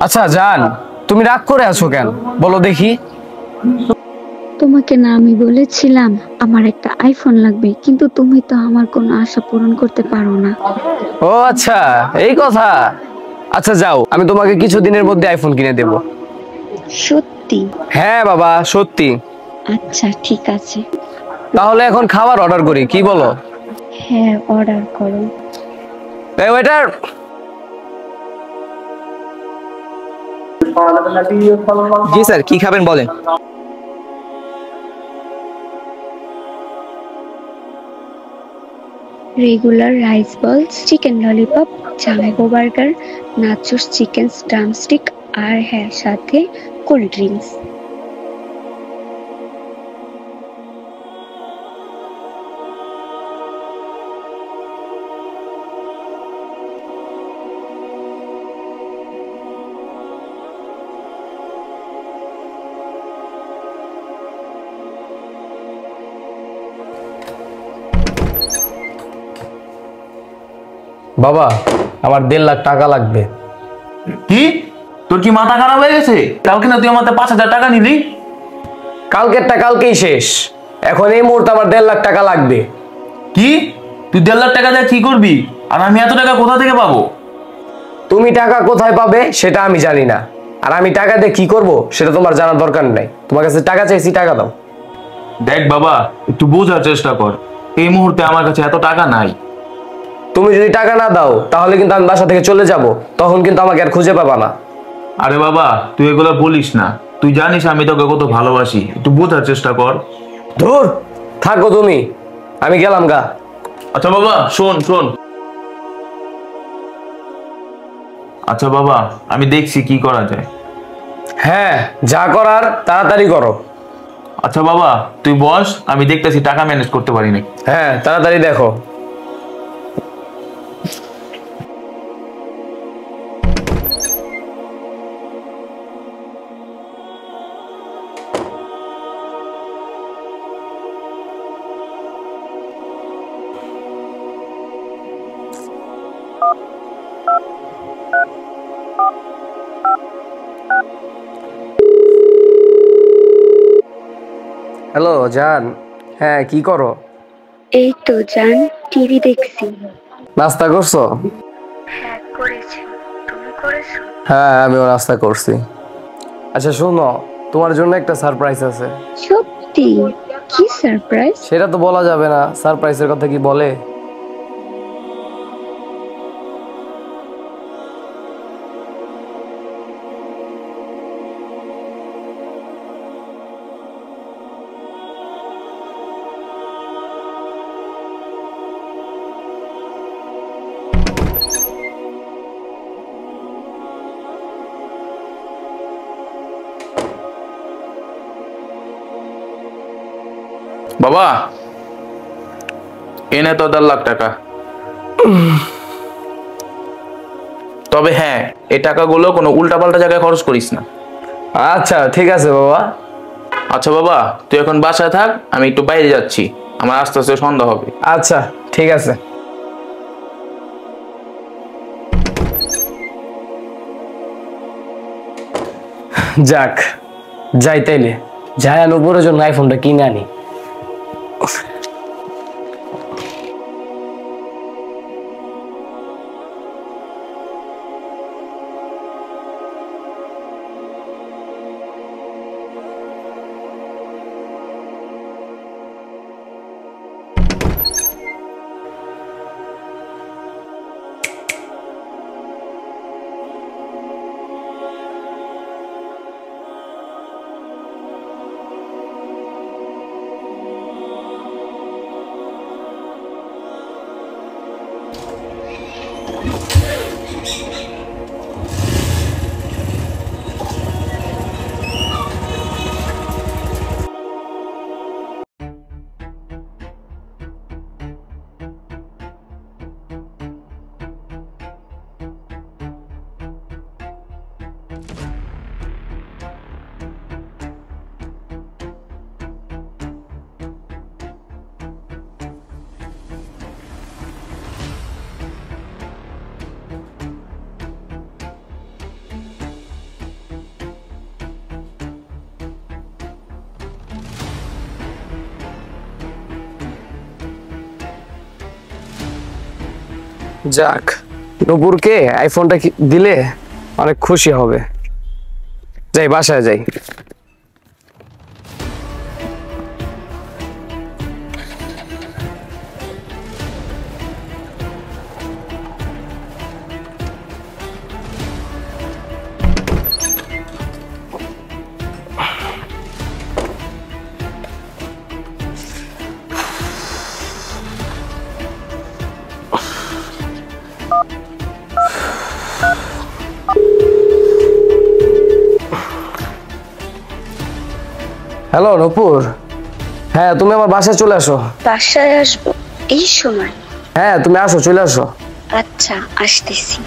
আচ্ছা জান, তুমি রাগ করে আছো কেন বলো দেখি? তোমাকে না আমি বলেছিলাম আমার একটা আইফোন লাগবে, কিন্তু তুমি তো আমার কোনো আশা পূরণ করতে পারো না। ও আচ্ছা, এই কথা। আচ্ছা যাও, আমি তোমাকে কিছুদিনের মধ্যে আইফোন কিনে দেব। সত্যি? হ্যাঁ বাবা, সত্যি। আচ্ছা ঠিক আছে। তাহলে এখন খাবার অর্ডার করি, কি বলো? হ্যাঁ, অর্ডার করো। এই ওয়েটার। জি স্যার, কি খাবেন বলেন। Regular rice bowls, chicken lollipop, জামেগো বার্গার, নাচোস, চিকেন ড্রামস্টিক, আর হ্যাঁ সাথে কোল্ড ড্রিঙ্কস। বাবা, আমার 1.5 লাখ টাকা লাগবে। কি? তোর কি মাথা খারাপ হয়ে গেছে? কালকে না তুই আমার 5,000 টাকা নিলি? কালকেরটা কালকেই শেষ। এখন এই মুহূর্তে আমার 1.5 লাখ টাকা লাগবে। কি? তুই 1.5 লাখ টাকা দিয়ে কি করবি? আর আমি এত টাকা কোথা থেকে পাবো? তুমি টাকা কোথায় পাবে সেটা আমি জানি না, আর আমি টাকা দিয়ে কি করব সেটা তোমার জানার দরকার নাই। তোমার কাছে টাকা চাইছি, টাকা দাও। দেখ বাবা, একটু বোঝার চেষ্টা কর। এই মুহূর্তে আমার কাছে এত টাকা নাই। তুমি যদি টাকা না দাও তাহলে কিন্তু আমি বাসা থেকে চলে যাব, তখন কিন্তু আমাকে আর খুঁজে পাবা না। আরে বাবা, তুই এগুলো বলিস না। তুই জানিস আমি তোকে কত ভালোবাসি, একটু বোঝার চেষ্টা কর। ধুর, থাকো তুমি, আমি গেলাম গা। আচ্ছা বাবা, শোন শোন। আচ্ছা বাবা, আমি দেখছি কি করা যায়। হ্যাঁ, যা করার তাড়াতাড়ি করো। আচ্ছা বাবা, তুই বস, আমি দেখতেছি টাকা ম্যানেজ করতে পারি নাকি। হ্যাঁ, তাড়াতাড়ি দেখো। হ্যালো জান। হ্যাঁ, কি করো? এই তো জান, টিভি দেখছি। নাস্তা করছো? হ্যাঁ করেছি, তুমি করেছো? হ্যাঁ, আমিও নাস্তা করছি। আচ্ছা শোনো, তোমার জন্য একটা সারপ্রাইজ আছে। সত্যি? কি সারপ্রাইজ? সেটা তো বলা যাবে না, সারপ্রাইজের কথা কি বলে? বাবা, এনে তো 1.5 লাখ টাকা। তবে হ্যাঁ, এই টাকাগুলো কোনো উল্টাপাল্টা জায়গায় খরচ করিস না। আচ্ছা ঠিক আছে বাবা। আচ্ছা বাবা, তুই এখন বাসায় থাক, আমি একটু বাইরে যাচ্ছি। আমার আস্তে আস্তে সন্ধ্যা হবে। আচ্ছা ঠিক আছে। যাক, যাই তাইলে, যাই উপরের জন্য আইফোনটা কিনে আনি। যাক, নূপুরকে আইফোনটা দিলে অনেক খুশি হবে। যাই, বাসায় যাই। হ্যালো নূপুর, হ্যাঁ তুমি আমার বাসায় চলে আসো। বাসায় আসবো এই সময়? হ্যাঁ তুমি আসো, চলে আসো। আচ্ছা, আসতেছি।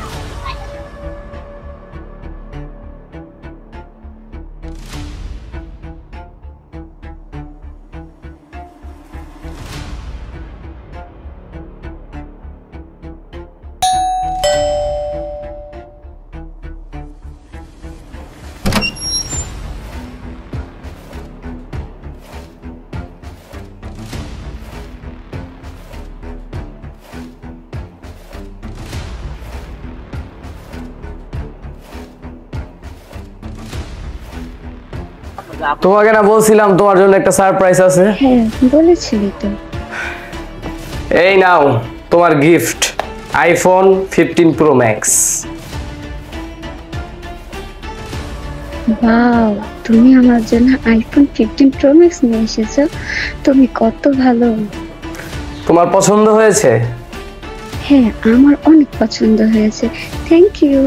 তোমাকে না বলছিলাম তোমার জন্য একটা সারপ্রাইজ আছে? হ্যাঁ, বলেছিলি তো। এই নাও তোমার gift, iPhone 15 pro max. Wow, তুমি আমার জন্য আইফোন 15 প্রো ম্যাক্স নিয়ে এসেছো। তুমি কত ভালো। তোমার পছন্দ হয়েছে? হ্যাঁ, আমার অনেক পছন্দ হয়েছে। Thank you.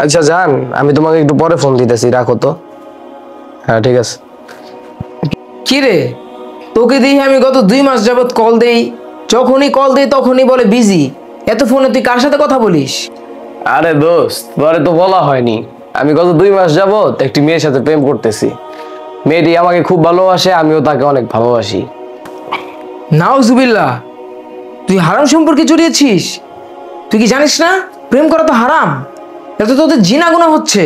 আচ্ছা জান, আমি তোমাকে একটু পরে ফোন দিতেছি, রাখো তো। হ্যাঁ ঠিক আছে। কি রে, তোকে দিয়ে আমি গত 2 মাস যাবত কল দেই, যখনই কল দেই তখনই বলে বিজি। এত ফোনে তুই কার সাথে কথা বলিস? আরে দোস্ত, তোমারে তো বলা হয়নি, আমি গত 2 মাস যাবত একটি মেয়ের সাথে প্রেম করতেছি। মেয়েটি আমাকে খুব ভালোবাসে, আমিও তাকে অনেক ভালোবাসি। নাউজুবিল্লাহ, তুই হারাম সম্পর্কে জড়িয়েছিস? তুই কি জানিস না প্রেম করা তো হারাম? এত তোদের জিনা গুনাহ হচ্ছে।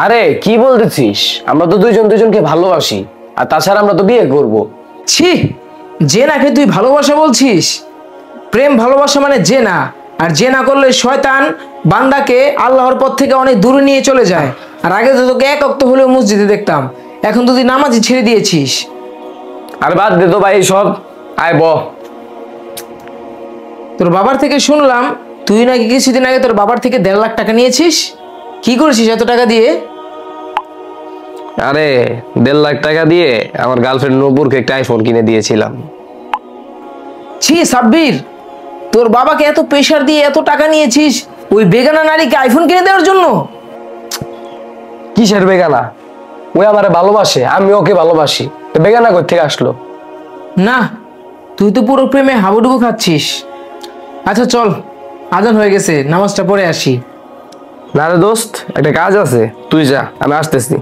আরে কি বলতেছিস, আমরা তো দুইজন দুইজনকে ভালোবাসি, আর তাছাড়া আমরা তো বিয়ে করব। ছি, জেনাকে তুই ভালোবাসা বলছিস? প্রেম ভালোবাসা মানে জেনা, আর জেনা করলে শয়তান বান্দাকে আল্লাহর পথ থেকে অনেক দূরে নিয়ে চলে যায়। আর আগে তো তোকে এক ওয়াক্ত হলেও মসজিদে দেখতাম, এখন তো তুই নামাজই ছেড়ে দিয়েছিস। আরে বাদ দে তো ভাই সব, আয় ব। তোর বাবার থেকে শুনলাম তুই নাকি কিছুদিন আগে তোর বাবার থেকে 1.5 লাখ টাকা নিয়েছিস। কি করেছিস এত টাকা দিয়ে? আরে 1.5 লাখ টাকা দিয়ে আমার গার্লফ্রেন্ড নূপুরকে একটা আইফোন কিনে দিয়েছিলাম। ছি সাব্বির, তোর বাবাকে এত প্রেশার দিয়ে এত টাকা নিয়েছিস ওই বেগানা নারীকে আইফোন কিনে দেওয়ার জন্য? কিসের বেগানা? ওই আমারে ভালোবাসে, আমি ওকে ভালোবাসি, তো বেগানা কই থেকে আসলো? না, তুই তো পুরো প্রেমে হাবুডুবু খাচ্ছিস। আচ্ছা চল, আজান হয়ে গেছে, নামাজটা পড়ে আসি। না রে দোস্ত, একটা কাজ আছে, তুই যা, আমি আসতেছি।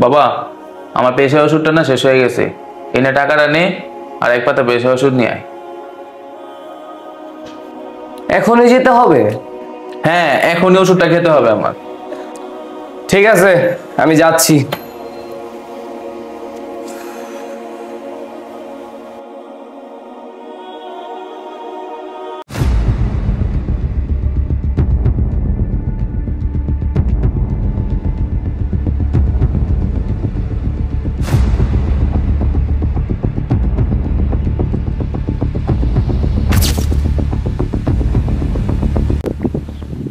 বাবা, আমার প্রেশার ওষুধটা না শেষ হয়ে গেছে, এনে টাকাটা নে, আর এক পাতা বেশি ওষুধ নিয়ে আয়। এখনই যেতে হবে? হ্যাঁ, এখনই ওষুধটা খেতে হবে আমার। ঠিক আছে, আমি যাচ্ছি।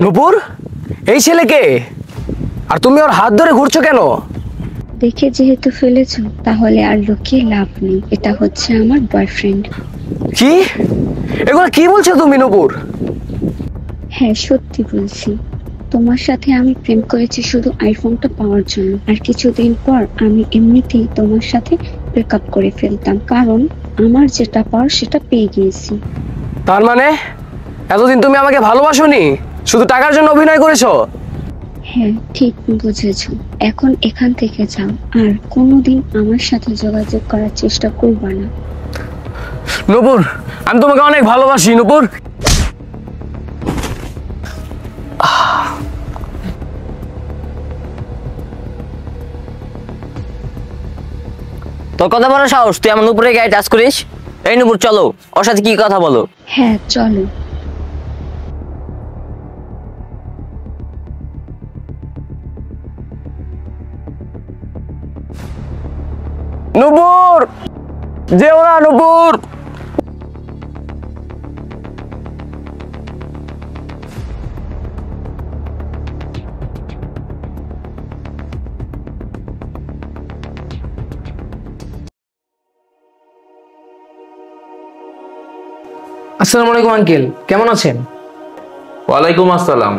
নূপুর, এই ছেলেকে, আর তুমি ওর হাত ধরে ঘুরছো কেন? দেখে যেহেতু ফেলেছো তাহলে আর লুকিয়ে লাভ নেই, এটা হচ্ছে আমার বয়ফ্রেন্ড। কি? এগুলো কি বলছো তুমি নূপুর? হ্যাঁ, সত্যি বলছি। তোমার সাথে আমি প্রেম করেছি শুধু আইফোনটা পাওয়ার জন্য, আর কিছুদিন পর আমি এমনিতেই তোমার সাথে ব্রেকআপ করে ফেলতাম, কারণ আমার যেটা পাওয়ার সেটা পেয়ে গিয়েছি। তার মানে এতদিন তুমি আমাকে ভালোবাসোনি, শুধু টাকার জন্য অভিনয় করেছো? হ্যাঁ, ঠিক বুঝেছো। এখন এখান থেকে যাও, আর কোনোদিন আমার সাথে যোগাযোগ করার চেষ্টা করবা না। নূপুর, আমি তোমাকে অনেক ভালোবাসি নূপুর। তোর কত বড় সাহস, তুই আমার নুপুরের গায়ে টাচ করিস? এই নুপুর, চলো ওর সাথে কি কথা বলো। হ্যাঁ, চলো। নূপুর, যেও না নূপুর। আসসালামু আলাইকুম আঙ্কেল, কেমন আছেন? ওয়ালাইকুম আসসালাম।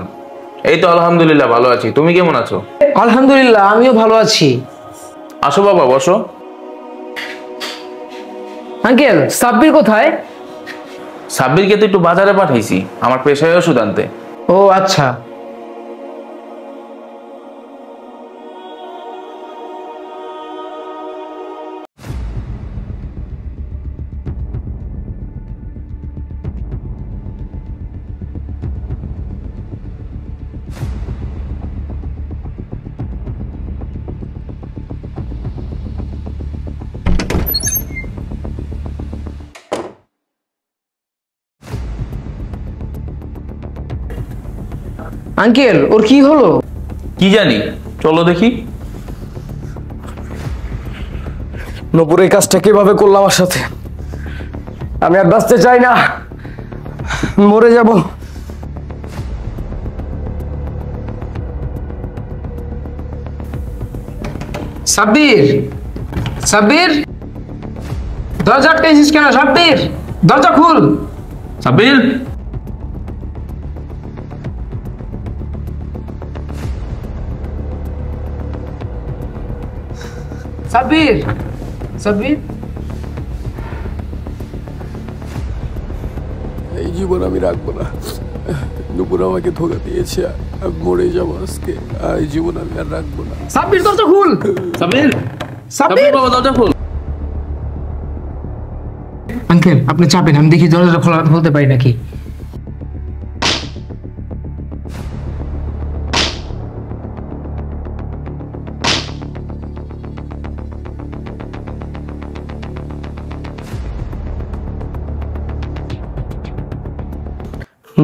এই তো আলহামদুলিল্লাহ ভালো আছি, তুমি কেমন আছো? আলহামদুলিল্লাহ, আমিও ভালো আছি। আসো বাবা, বসো। আঙ্কেল, সাব্বির কোথায়? সাব্বিরকে তো একটু বাজারে পাঠাইছি আমার পেশায় ওষুধ আনতে। ও আচ্ছা। আঙ্কেল, ওর কি হলো? কি জানি, চলো দেখি। নূপুর এই কাজটা কিভাবে করলো আমার সাথে? আমি আর বাঁচতে চাই না, মরে যাব। সাব্বির, সাব্বির, দরজা আটকাইছিস কেন? সাব্বির, দরজা খুল। সাব্বির, সাব্বির, সাব্বির। এই জীবন আমি রাখবো না। নুপুর আমাকে ধোকা দিয়েছে, আমি মরে যাবো আজকে। আর এই জীবন আমি আর রাখবো না। সাব্বির, দরজা খুল। সাব্বির, সাব্বির বাবা দরজা খোল। আঙ্কেল, আপনি চাপেন, আমি দেখি দরজাটা খোলা খুলতে পারি নাকি।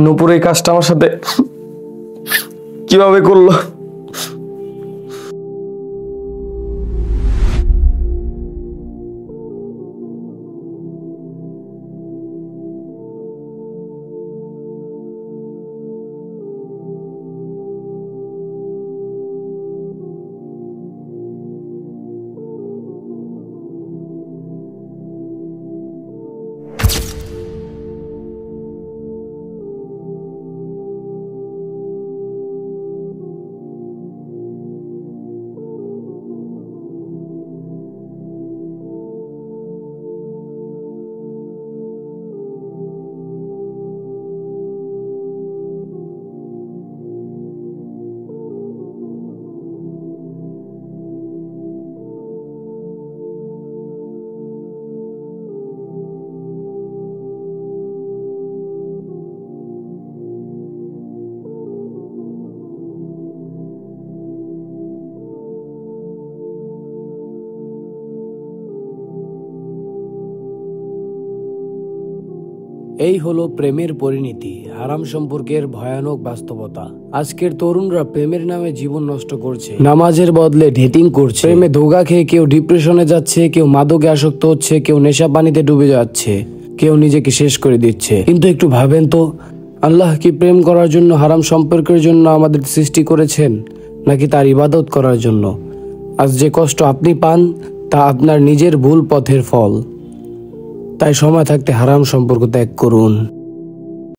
নূপুর এই কাজটা আমার সাথে কিভাবে করলো? এই হলো প্রেমের পরিণতি, হারাম সম্পর্কের ভয়ানক বাস্তবতা। আজকের তরুণরা প্রেমের নামে জীবন নষ্ট করছে, নামাজের বদলে ডেটিং করছে, প্রেমে ধোঁকা খেয়ে কেউ ডিপ্রেশনে যাচ্ছে, কেউ মাদকে আসক্ত হচ্ছে, কেউ নেশা পানিতে ডুবে যাচ্ছে, কেউ নিজেকে শেষ করে দিচ্ছে। কিন্তু একটু ভাবেন তো, আল্লাহ কি প্রেম করার জন্য, হারাম সম্পর্কের জন্য আমাদের সৃষ্টি করেছেন, নাকি তার ইবাদত করার জন্য? আজ যে কষ্ট আপনি পান তা আপনার নিজের ভুল পথের ফল। তাই সময় থাকতে হারাম সম্পর্ক ত্যাগ করুন।